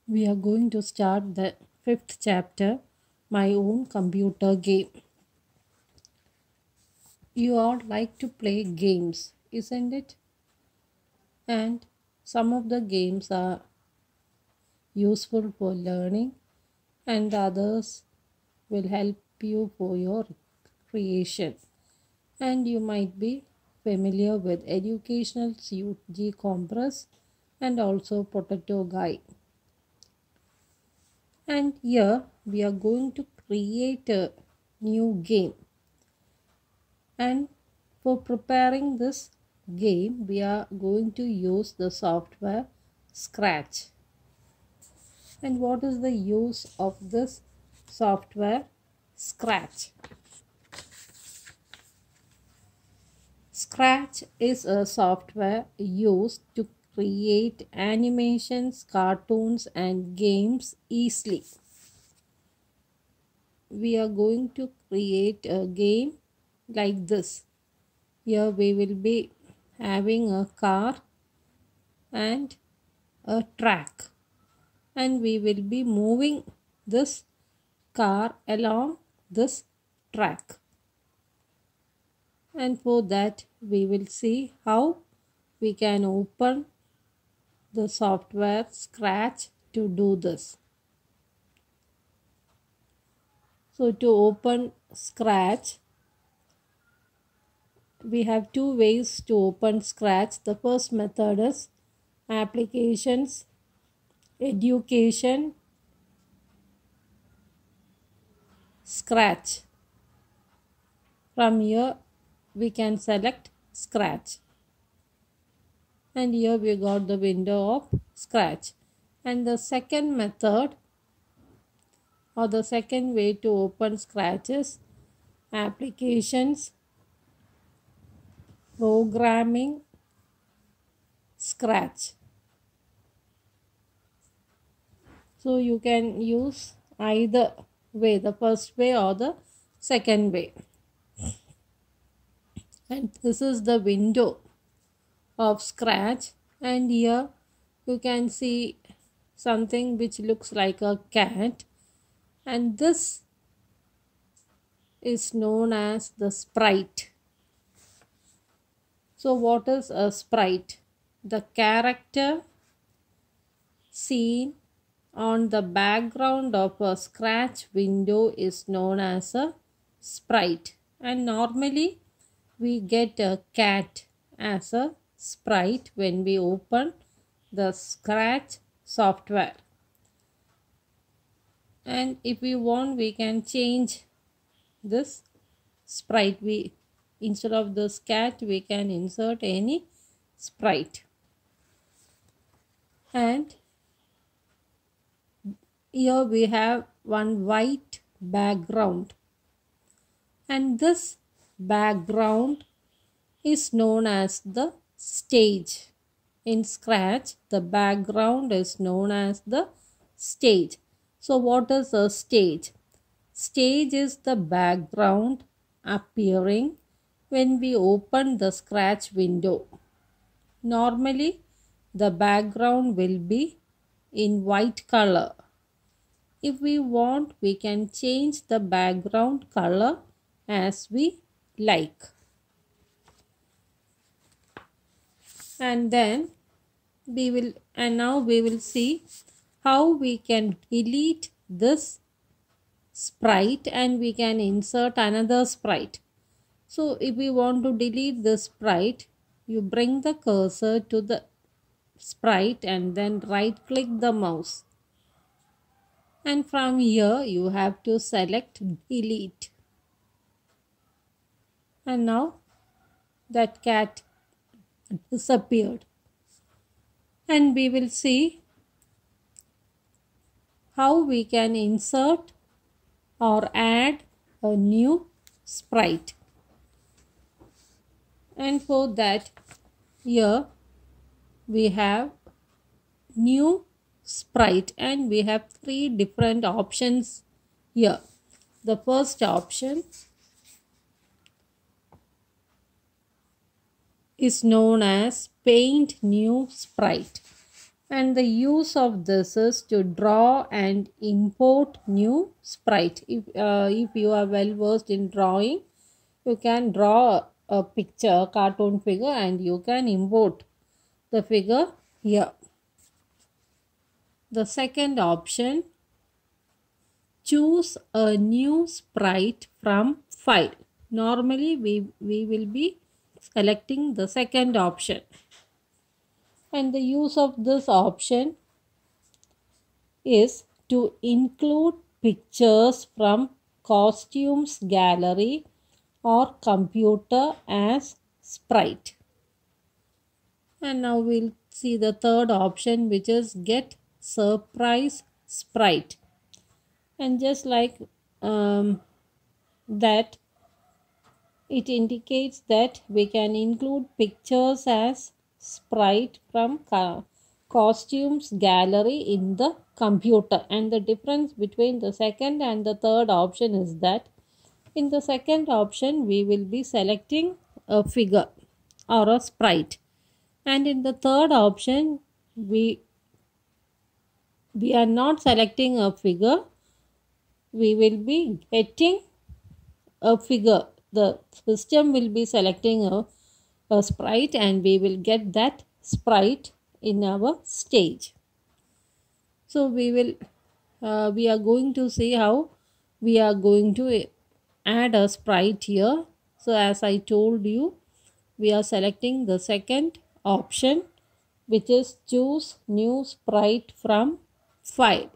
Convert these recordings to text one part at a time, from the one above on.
We are going to start the fifth chapter, My Own Computer Game. You all like to play games, isn't it? And some of the games are useful for learning, and others will help you for your creation. And you might be familiar with educational CUG Compress and also Potato Guy. And here we are going to create a new game. And for preparing this game, we are going to use the software Scratch. And what is the use of this software Scratch? Scratch is a software used to create animations, cartoons, and games easily. We are going to create a game like this. Here we will be having a car and a track, and we will be moving this car along this track. And for that we will see how we can open the software Scratch to do this. So to open Scratch, we have two ways to open Scratch. The first method is Applications, Education, Scratch. From here we can select Scratch, and here we got the window of Scratch. And the second method or the second way to open Scratch is Applications, Programming, Scratch. So you can use either way, the first way or the second way. And this is the window of Scratch, and here you can see something which looks like a cat, and this is known as the sprite. So what is a sprite? The character seen on the background of a Scratch window is known as a sprite, and normally we get a cat as a sprite when we open the Scratch software. And if we want, we can change this sprite. Instead of this cat, we can insert any sprite. And here we have one white background, and this background is known as the stage. In Scratch, the background is known as the stage. So what is a stage? Stage is the background appearing when we open the Scratch window. Normally, the background will be in white color. If we want, we can change the background color as we like. And now we will see how we can delete this sprite and we can insert another sprite. So if we want to delete the sprite, you bring the cursor to the sprite and then right click the mouse. And from here you have to select delete. And now that cat disappeared. And we will see how we can insert or add a new sprite. And for that, here we have new sprite, and we have three different options here. The first option is known as paint new sprite, And the use of this is to draw and import new sprite. If you are well versed in drawing, you can draw a picture, a cartoon figure, and you can import the figure here. The second option, choose a new sprite from file. Normally we will be selecting the second option. And the use of this option is to include pictures from costumes gallery or computer as sprite. And now we'll see the third option, which is get surprise sprite. And just like that, it indicates that we can include pictures as sprite from costumes gallery in the computer. And the difference between the second and the third option is that in the second option we will be selecting a figure or a sprite, and in the third option we are not selecting a figure, we will be getting a figure. The system will be selecting a sprite and we will get that sprite in our stage. So we are going to see how we are going to add a sprite here. So as I told you, we are selecting the second option, which is choose new sprite from file.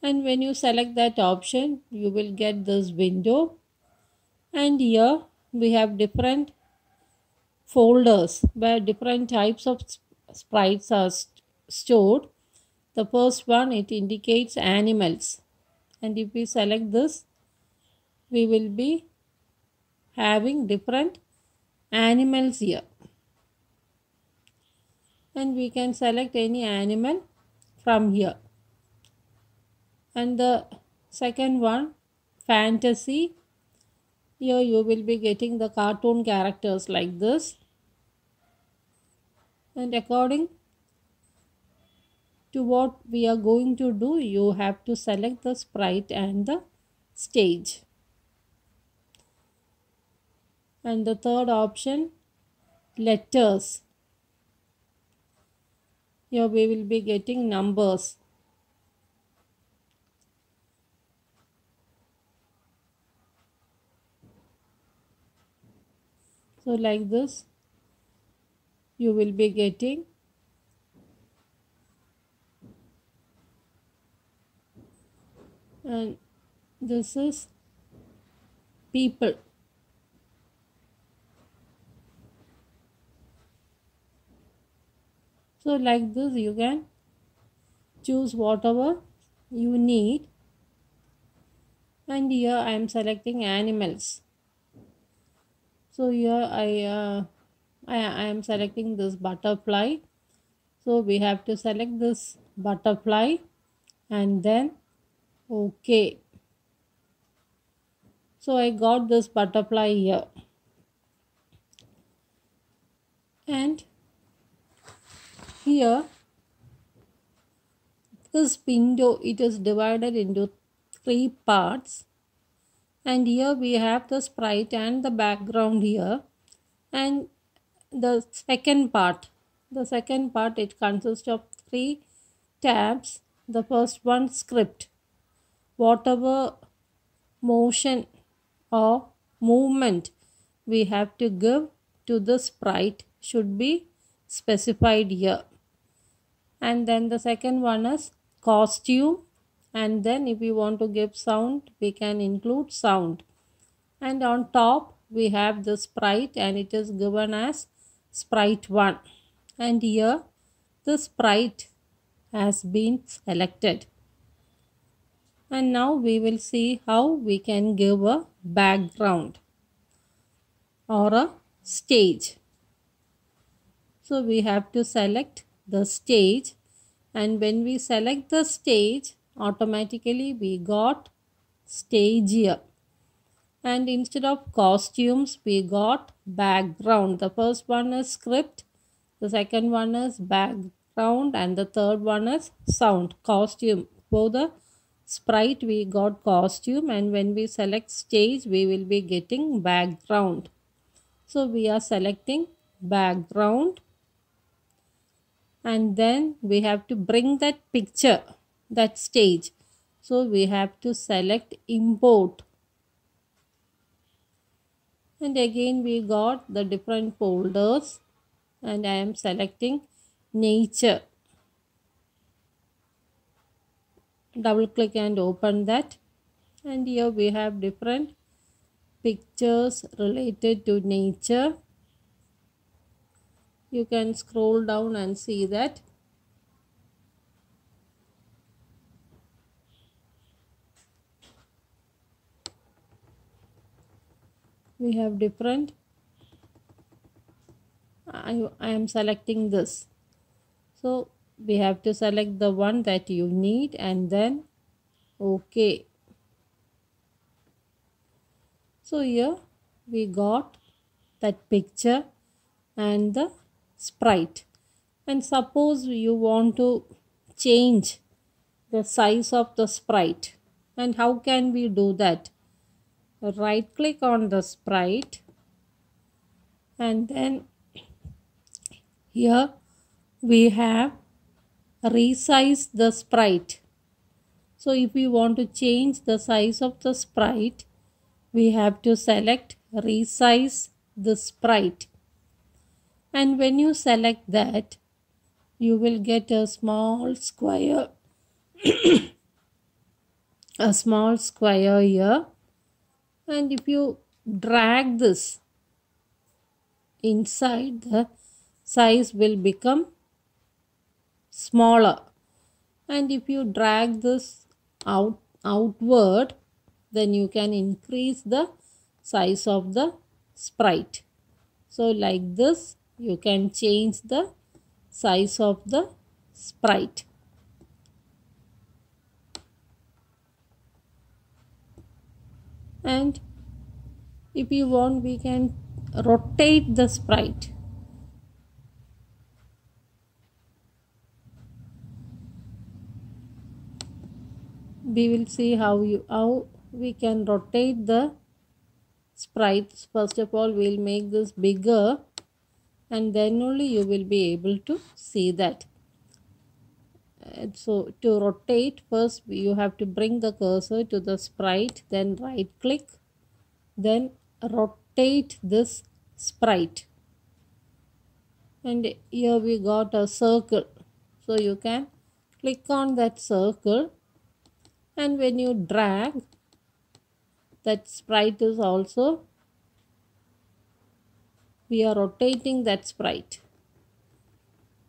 And when you select that option, you will get this window, and here we have different folders where different types of sprites are stored. The first one, it indicates animals, and if we select this, we will be having different animals here, and we can select any animal from here. And the second one, fantasy, here you will be getting the cartoon characters like this, and according to what we are going to do, you have to select the sprite and the stage. And the third option, letters, here we will be getting numbers. So like this you will be getting. And this is people. So like this you can choose whatever you need. And here I am selecting animals. So here I am selecting this butterfly. So we have to select this butterfly and then OK. So I got this butterfly here. And here this window, it is divided into 3 parts, and here we have the sprite and the background here. And the second part it consists of 3 tabs. The first one, script, whatever motion or movement we have to give to the sprite should be specified here. And then the second one is costume, and then if we want to give sound, we can include sound. And on top we have the sprite, and it is given as sprite 1, and here the sprite has been selected. And now we will see how we can give a background or a stage. So we have to select the stage, and when we select the stage, automatically we got stage here. And instead of costumes, we got background. The first one is script, the second one is background, and the third one is sound, costume. For the sprite we got costume, and when we select stage we will be getting background. So we are selecting background, and then we have to bring that picture, that stage. So we have to select import, and again we got the different folders, and I am selecting nature. Double click and open that, and here we have different pictures related to nature. You can scroll down and see that. We have different. I am selecting this. So we have to select the one that you need, and then OK. So here we got that picture and the sprite. And suppose you want to change the size of the sprite. And how can we do that? Right click on the sprite, and then here we have resize the sprite. So if we want to change the size of the sprite, we have to select resize the sprite. And when you select that, you will get a small square a small square here, and if you drag this inside, the size will become smaller, and if you drag this outward, then you can increase the size of the sprite. So like this you can change the size of the sprite. And if you want, we can rotate the sprite. We will see how we can rotate the sprites. First of all, we'll make this bigger, and then only you will be able to see that. So to rotate, first you have to bring the cursor to the sprite, then right click, then rotate this sprite, and here we got a circle. So you can click on that circle, and when you drag, that sprite is also, we are rotating that sprite.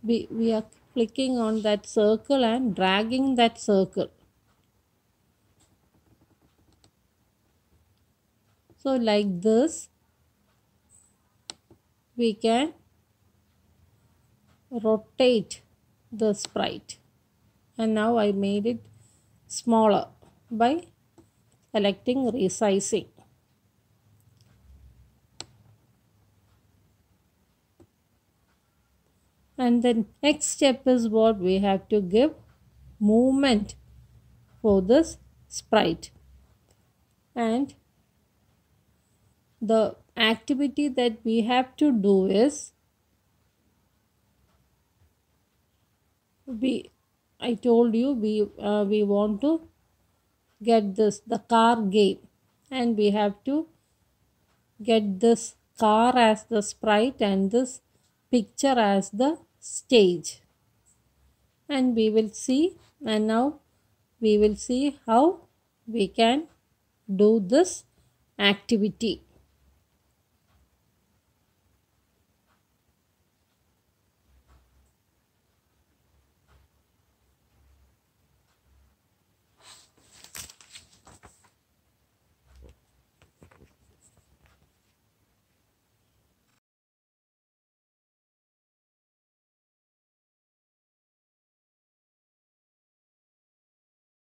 We are clicking on that circle and dragging that circle. So like this we can rotate the sprite, and now I made it smaller by selecting resizing. And the next step is what we have to give movement for this sprite. And the activity that we have to do is, I told you we want to get the car game, and we have to get this car as the sprite and this picture as the stage. And we will see, and now we will see how we can do this activity.